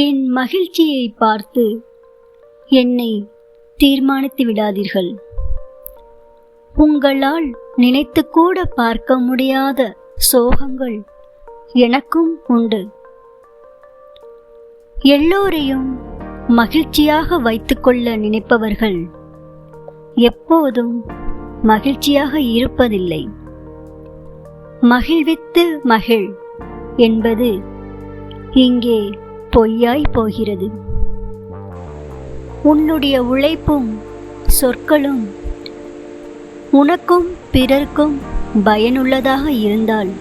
என் மகிழ்ச்சியை பார்த்து என்னை தீர்மானித்து விடாதீர்கள். உங்களால் நினைத்து கூட பார்க்க முடியாத சோகங்கள் எனக்கும் உண்டு. எல்லோரையும் மகிழ்ச்சியாக வைத்துக்கொள்ள நினைப்பவர்கள் எப்போதும் மகிழ்ச்சியாக இருப்பதில்லை. மகிழ்வித்து மகிழ் என்பது இங்கே பொய்யாய் போகிறது. உன்னுடைய உழைப்பும் சொற்களும் உனக்கும் பிறர்க்கும் பயனுள்ளதாக இருந்தால்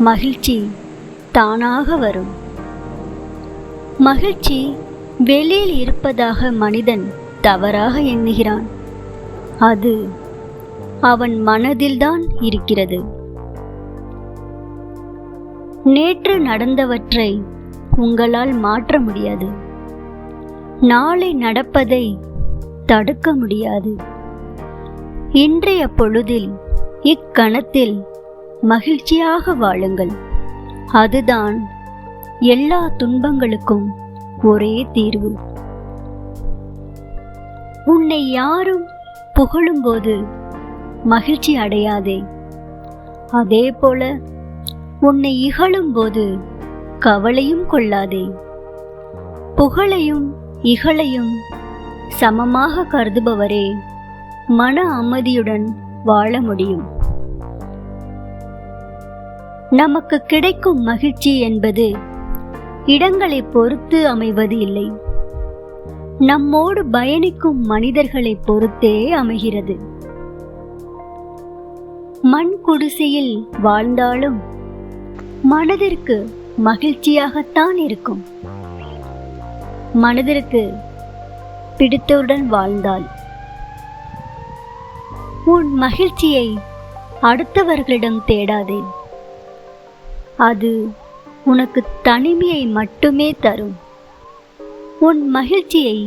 மகிழ்ச்சி தானாக வரும். மகிழ்ச்சி வெளியில் இருப்பதாக மனிதன் தவறாக எண்ணுகிறான். அது அவன் மனதில்தான் இருக்கிறது. நேற்று நடந்தவற்றை உங்களால் மாற்ற முடியாது. நாளை நடப்பதை தடுக்க முடியாது. இன்றைய பொழுதில் இக்கணத்தில் மகிழ்ச்சியாக வாழுங்கள். அதுதான் எல்லா துன்பங்களுக்கும் ஒரே தீர்வு. உன்னை யாரும் புகழும்போது மகிழ்ச்சி அடையாதே. அதே போல உன்னை இகழும்போது கவலையும் கொள்ளாதே. புகழையும் இகழையும் சமமாக கருதுபவரே மன அமைதியுடன் வாழ முடியும். நமக்கு கிடைக்கும் மகிழ்ச்சி என்பது இடங்களை பொறுத்து அமைவது இல்லை. நம்மோடு பயணிக்கும் மனிதர்களை பொறுத்தே அமைகிறது. மண் குடிசையில் வாழ்ந்தாலும் மனதிற்கு மகிழ்ச்சியாகத்தான் இருக்கும். மனதிற்கு பிடித்தவுடன் வாழ்ந்தால் உன் மகிழ்ச்சியை அடுத்தவர்களிடம் தேடாதே. அது உனக்கு தனிமையை மட்டுமே தரும். உன் மகிழ்ச்சியை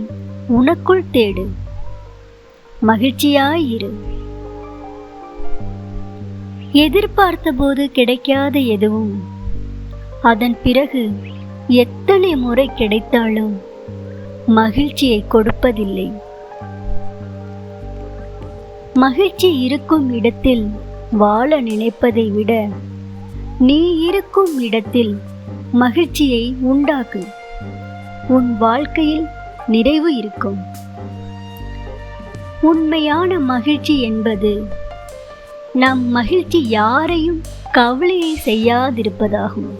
உனக்குள் தேடு. மகிழ்ச்சியாயிரு. எதிர்பார்த்தபோது கிடைக்காத எதுவும் அதன் பிறகு எத்தனை முறை கிடைத்தாலும் மகிழ்ச்சியை கொடுப்பதில்லை. மகிழ்ச்சி இருக்கும் இடத்தில் வாழ நினைப்பதை விட நீ இருக்கும் இடத்தில் மகிழ்ச்சியை உண்டாக்கு. உன் வாழ்க்கையில் நிறைவு இருக்கும். உண்மையான மகிழ்ச்சி என்பது நம் மகிழ்ச்சி யாரையும் கவலையை செய்யாதிருப்பதாகும்.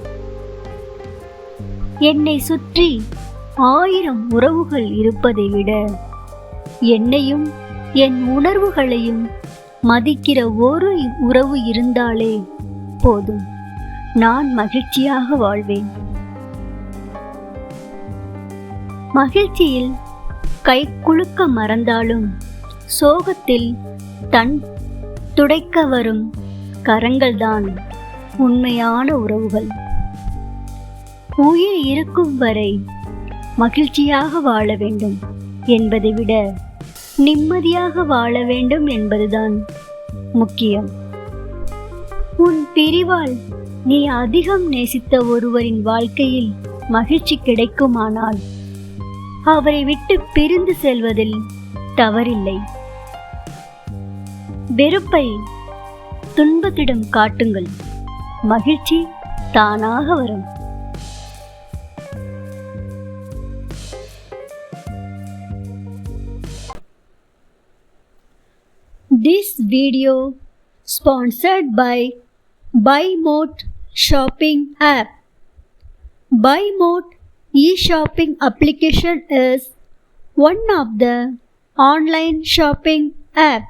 என்னை சுற்றி 1000 உறவுகள் இருப்பதை விட என்னையும் என் உணர்வுகளையும் மதிக்கிற ஒரு உறவு இருந்தாலே போதும். நான் மகிழ்ச்சியாக வாழ்வேன். மகிழ்ச்சியில் கை குலுக்க மறந்தாலும் சோகத்தில் தன் துடைக்க வரும் கரங்கள்தான் உண்மையான உறவுகள். உயிர் இருக்கும் வரை மகிழ்ச்சியாக வாழ வேண்டும் என்பதை விட நிம்மதியாக வாழ வேண்டும் என்பதுதான் முக்கியம். உன் பிரிவால் நீ அதிகம் நேசித்த ஒருவரின் வாழ்க்கையில் மகிழ்ச்சி கிடைக்குமானால் அவரை விட்டு பிரிந்து செல்வதில் தவறில்லை. வெறுப்பை துன்பத்திடம் காட்டுங்கள். மகிழ்ச்சி தானாக வரும். This video sponsored by BuyMode shopping app. BuyMode e-shopping application is one of the online shopping app